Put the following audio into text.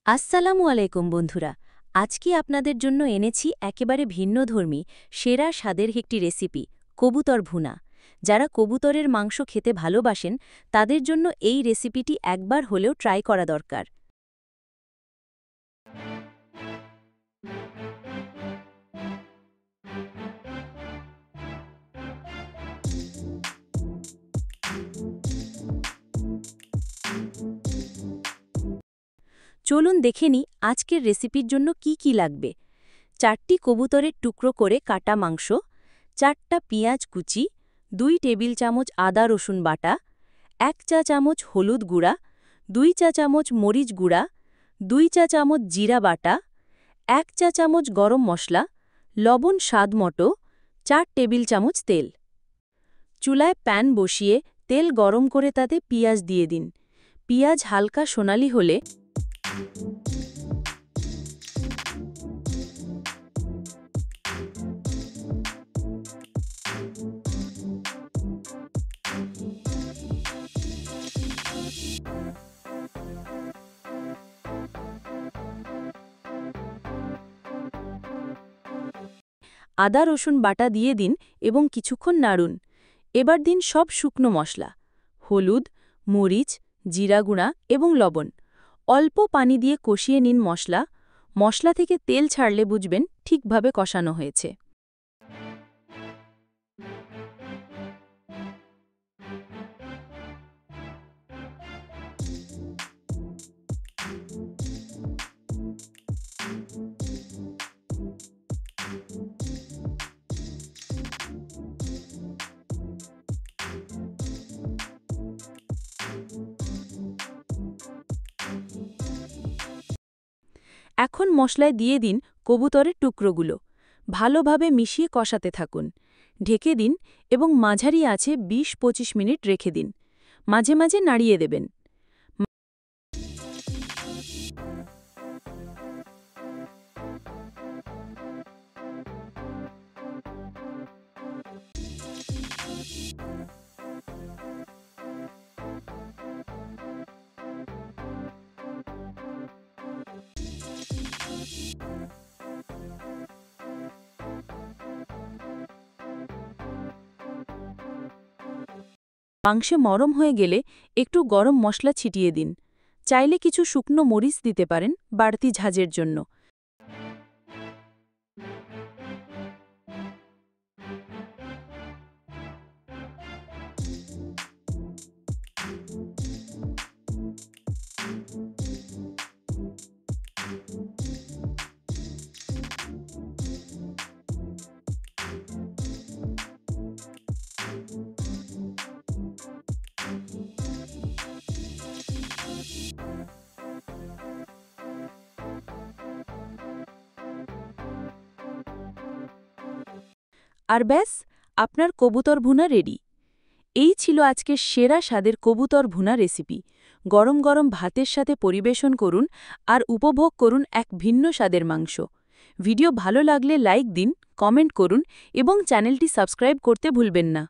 আসসালামু আলাইকুম বন্ধুরা। আজকে আপনাদের জন্য এনেছি একেবারে ভিন্নধর্মী সেরা স্বাদের একটি রেসিপি, কবুতর ভুনা। যারা কবুতরের মাংস খেতে ভালোবাসেন তাদের জন্য এই রেসিপিটি একবার হলেও ট্রাই করা দরকার। চলুন দেখে নিই আজকের রেসিপির জন্য কি কি লাগবে। 4টি কবুতরের টুকরো করে কাটা মাংস, 4টা পেঁয়াজ কুচি, 2 টেবিল চামচ আদা রসুন বাটা, 1 চা চামচ হলুদ গুঁড়া, 2 চা চামচ মরিচ গুঁড়া, 2 চা চামচ জিরা বাটা, 1 চা চামচ গরম মশলা, লবণ স্বাদমতো, 4 টেবিল চামচ তেল। চুলায় প্যান বসিয়ে তেল গরম করে তাতে পেঁয়াজ দিয়ে দিন। পেঁয়াজ হালকা সোনালি হলে আদা রসুন বাটা দিয়ে দিন এবং কিছুক্ষণ নাড়ুন। এবার দিন সব শুকনো মশলা, হলুদ, মরিচ, জিরা গুঁড়া এবং লবণ। অল্প পানি দিয়ে কষিয়ে নিন মশলা। মশলা থেকে তেল ছাড়লে বুঝবেন ঠিকভাবে কষানো হয়েছে। এখন মশলায় দিয়ে দিন কবুতরের টুকরোগুলো। ভালোভাবে মিশিয়ে কষাতে থাকুন। ঢেকে দিন এবং মাঝারি আঁচে 20-25 মিনিট রেখে দিন। মাঝে মাঝে নাড়িয়ে দেবেন। মাংসে নরম হয়ে গেলে একটু গরম মশলা ছিটিয়ে দিন। চাইলে কিছু শুকনো মরিচ দিতে পারেন বাড়তি ঝাঁঝের জন্য। আর ব্যাস, আপনার কবুতর ভুনা রেডি। এই ছিল আজকের সেরা স্বাদের কবুতর ভুনা রেসিপি। গরম গরম ভাতের সাথে পরিবেশন করুন আর উপভোগ করুন এক ভিন্ন স্বাদের মাংস। ভিডিও ভালো লাগলে লাইক দিন, কমেন্ট করুন এবং চ্যানেলটি সাবস্ক্রাইব করতে ভুলবেন না।